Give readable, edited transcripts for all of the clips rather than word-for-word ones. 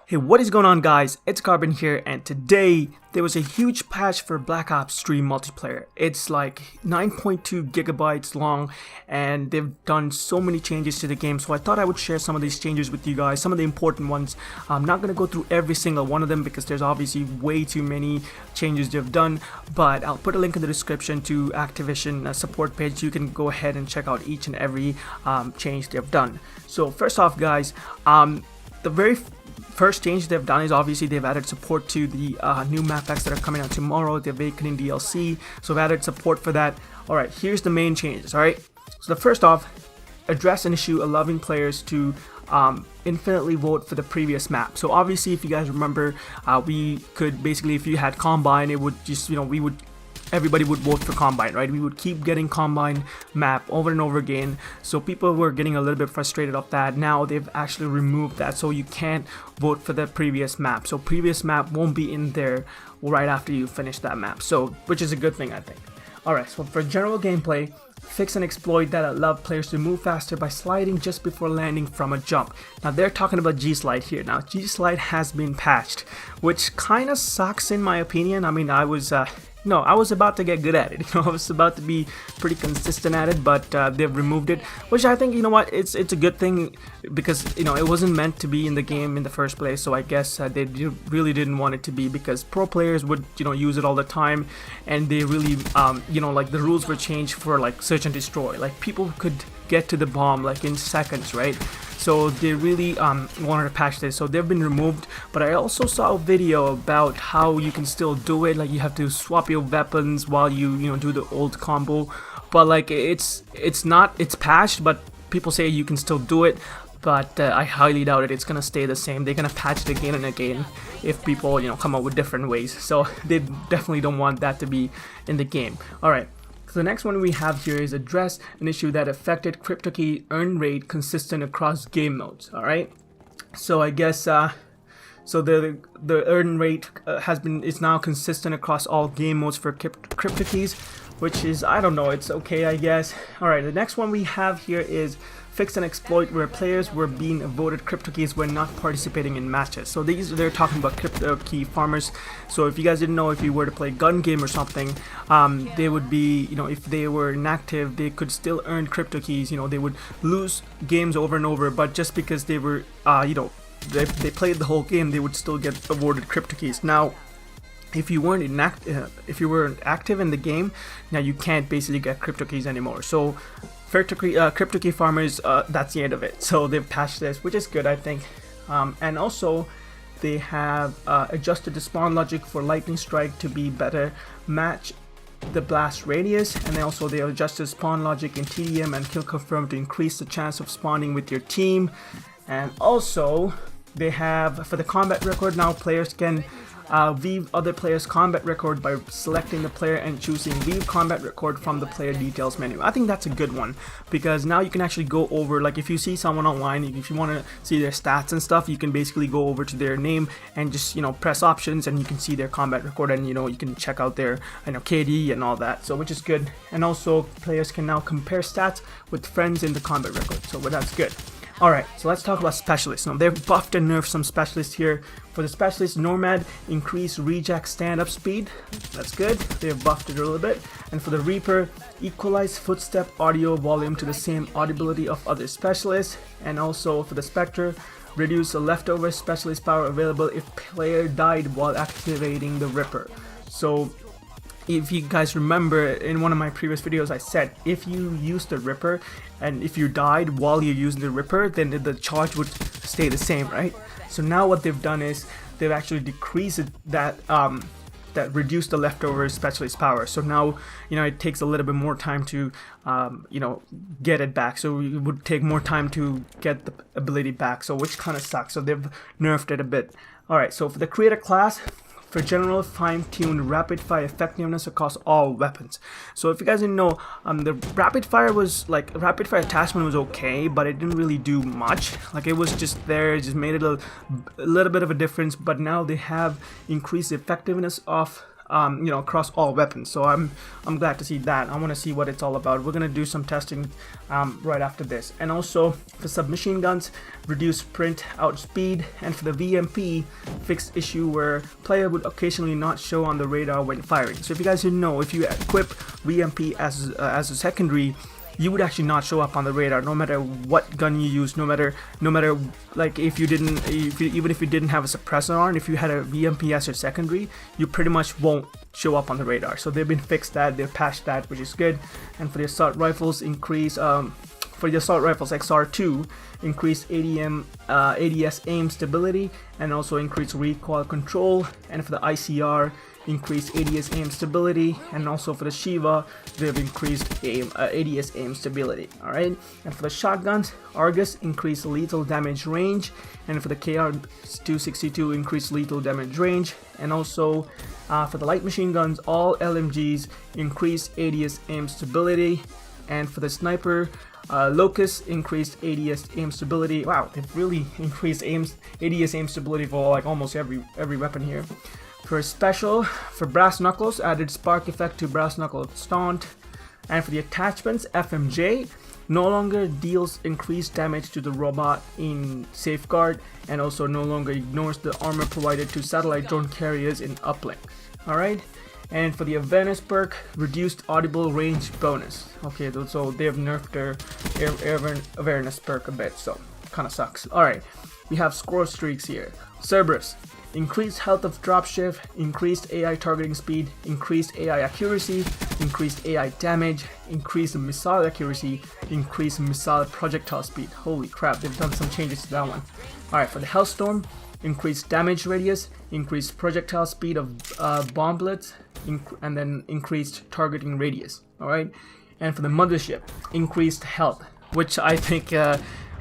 Hey, what is going on, guys? It's Carbon here, and today there was a huge patch for Black Ops 3 multiplayer. It's like 9.2 gigabytes long, and they've done so many changes to the game, so I thought I would share some of these changes with you guys, some of the important ones. I'm not going to go through every single one of them because there's obviously way too many changes they've done, but I'll put a link in the description to Activision support page. You can go ahead and check out each and every change they've done. So first off, guys, the very first change they've done is obviously they've added support to the new map packs that are coming out tomorrow, the Awakening DLC. So they've added support for that. Alright, here's the main changes, alright? So the first off, address an issue allowing players to infinitely vote for the previous map. So obviously, if you guys remember, we could basically, if you had Combine, it would just, everybody would vote for Combine, right? We would keep getting Combine map over and over again, so people were getting a little bit frustrated of that. Now they've actually removed that, so you can't vote for the previous map. So previous map won't be in there right after you finish that map, so which is a good thing, I think. Alright, so for general gameplay, fix an exploit that allowed players to move faster by sliding just before landing from a jump. Now they're talking about G-Slide here. Now G-Slide has been patched, which kind of sucks in my opinion. I mean, I was about to get good at it. I was about to be pretty consistent at it, but they've removed it, which I think, it's a good thing, because it wasn't meant to be in the game in the first place. So I guess they really didn't want it to be, because pro players would use it all the time, and they really like the rules were changed for like search and destroy. Like people could get to the bomb like in seconds, right? So they really wanted to patch this, so they've been removed. But I also saw a video about how you can still do it, like you have to swap your weapons while you do the old combo. But like it's patched, but people say you can still do it. But I highly doubt it. It's gonna stay the same. They're gonna patch it again and again if people come up with different ways. So they definitely don't want that to be in the game. All right. So the next one we have here is address an issue that affected crypto key earn rate consistent across game modes. All right, so I guess so the earn rate is now consistent across all game modes for crypto keys, which is, I don't know, it's okay, I guess. All right, the next one we have here is fix an exploit where players were being voted crypto keys when not participating in matches. So they're talking about crypto key farmers. So if you guys didn't know, if you were to play gun game or something, they would be, if they were inactive, they could still earn crypto keys. They would lose games over and over, but just because they were, they played the whole game, they would still get awarded crypto keys. Now, if you weren't active in the game, now you can't basically get crypto keys anymore. So crypto key farmers, that's the end of it. So they've patched this, which is good, I think. And also they have adjusted the spawn logic for lightning strike to be better match the blast radius, and then also they adjusted spawn logic in TDM and kill confirm to increase the chance of spawning with your team. And also they have, for the combat record, now players can view other players' combat record by selecting the player and choosing view combat record from the player details menu. I think that's a good one, because now you can actually go over, like if you see someone online, if you want to see their stats and stuff, you can basically go over to their name and just press options, and you can see their combat record, and you can check out their KD and all that, so which is good. And also players can now compare stats with friends in the combat record, so that's good. Alright, so let's talk about specialists. Now they've buffed and nerfed some specialists here. For the specialist, Nomad, increase reject stand-up speed. That's good. They've buffed it a little bit. And for the Reaper, equalize footstep audio volume to the same audibility of other specialists. And also for the Spectre, reduce the leftover specialist power available if player died while activating the Ripper. So if you guys remember, in one of my previous videos I said if you use the Ripper and if you died while you're using the Ripper, then the charge would stay the same, right? So now what they've done is they've actually decreased that reduced the leftover specialist power. So now it takes a little bit more time to get it back. So it would take more time to get the ability back, so which kind of sucks. So they've nerfed it a bit. Alright, so for the creator class, for general fine-tuned rapid fire effectiveness across all weapons. So if you guys didn't know, the rapid fire attachment was okay, but it didn't really do much. Like it was just there, it just made it a little bit of a difference. But now they have increased the effectiveness of across all weapons. So I'm glad to see that. I want to see what it's all about. We're gonna do some testing right after this. And also for submachine guns, reduce sprint out speed, and for the VMP, fixed issue where player would occasionally not show on the radar when firing. So if you guys didn't know, if you equip VMP as a secondary, you would actually not show up on the radar no matter what gun you use, no matter like even if you didn't have a suppressor on, if you had a VMP as your secondary, you pretty much won't show up on the radar. So they've been fixed that, they've patched that, which is good. And for the assault rifles, increase for the assault rifles XR2, increase ADS aim stability and also increase recoil control. And for the ICR, increase ADS aim stability, and also for the Shiva, they've increased ADS aim stability. Alright, and for the shotguns, Argus, increase lethal damage range, and for the KR-262, increase lethal damage range, and also for the light machine guns, all LMGs, increase ADS aim stability, and for the sniper, Locust, increased ADS aim stability. Wow, it really increased ADS aim stability for like almost every weapon here. For special, for brass knuckles, added spark effect to brass knuckle stunt. And for the attachments, FMJ no longer deals increased damage to the robot in safeguard, and also no longer ignores the armor provided to satellite drone carriers in uplink. Alright, and for the awareness perk, reduced audible range bonus. Okay, so they have nerfed their air awareness perk a bit, so kind of sucks. Alright, we have score streaks here. Cerberus, increased health of dropshift, increased AI targeting speed, increased AI accuracy, increased AI damage, increased missile accuracy, increased missile projectile speed. Holy crap, they've done some changes to that one. Alright, for the Hellstorm, increased damage radius, increased projectile speed of bomblets, and then increased targeting radius. Alright, and for the Mothership, increased health, which I think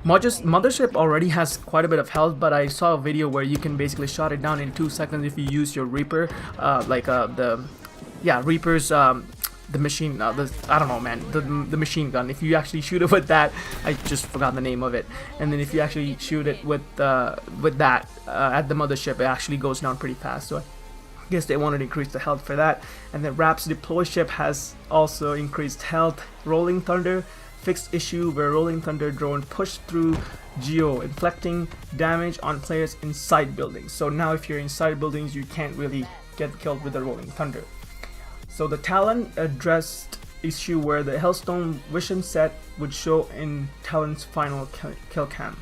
Mothership already has quite a bit of health, but I saw a video where you can basically shot it down in 2 seconds if you use your Reaper, Reaper's the machine, I don't know, man, the machine gun. If you actually shoot it with that, I just forgot the name of it, and then if you actually shoot it with that at the Mothership, it actually goes down pretty fast. So I guess they wanted to increase the health for that. And then Rap's deploy ship has also increased health. Rolling Thunder, fixed issue where Rolling Thunder drone pushed through geo, inflicting damage on players inside buildings. So now if you're inside buildings, you can't really get killed with the Rolling Thunder. So the Talon addressed issue where the Hellstone vision set would show in Talon's final kill cam.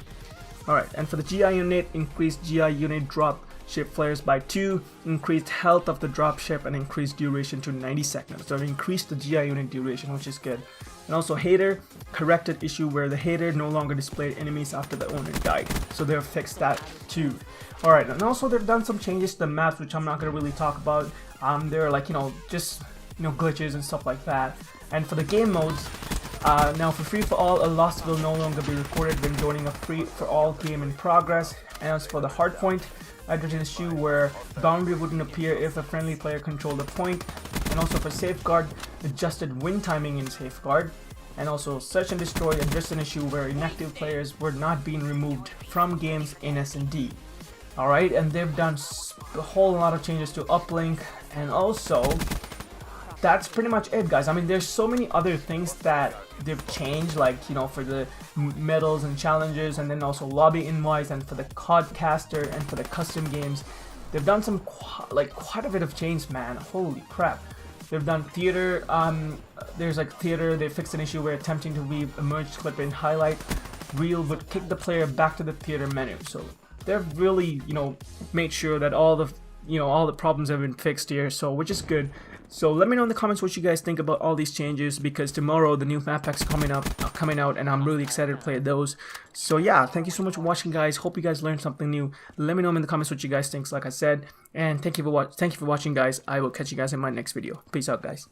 Alright, and for the GI unit, increased GI unit drop ship flares by 2, increased health of the drop ship, and increased duration to 90 seconds. So it increased the GI unit duration, which is good. And also Hater, corrected issue where the Hater no longer displayed enemies after the owner died. So they've fixed that too. Alright, and also they've done some changes to the maps, which I'm not going to really talk about. They're like, just glitches and stuff like that. And for the game modes, now for free for all, a loss will no longer be recorded when joining a free for all game in progress. And as for the hardpoint, added an issue where boundary wouldn't appear if a friendly player controlled a point. And also for safeguard, adjusted win timing in safeguard. And also search and destroy, addressed an issue where inactive players were not being removed from games in S&D. Alright, and they've done a whole lot of changes to uplink, and also that's pretty much it, guys. I mean, there's so many other things that they've changed, like for the medals and challenges, and then also lobby invites, and for the Codcaster, and for the custom games. They've done some quite a bit of change, man. Holy crap. They've done theater. There's like theater. They fixed an issue where attempting to weave a merged clip in highlight reel would kick the player back to the theater menu. So they've really made sure that all the problems have been fixed here, so which is good. So let me know in the comments what you guys think about all these changes, because tomorrow the new map packs coming out, and I'm really excited to play those. So yeah, thank you so much for watching, guys. Hope you guys learned something new. Let me know in the comments what you guys think, like I said, and thank you for watching, guys. I will catch you guys in my next video. Peace out, guys.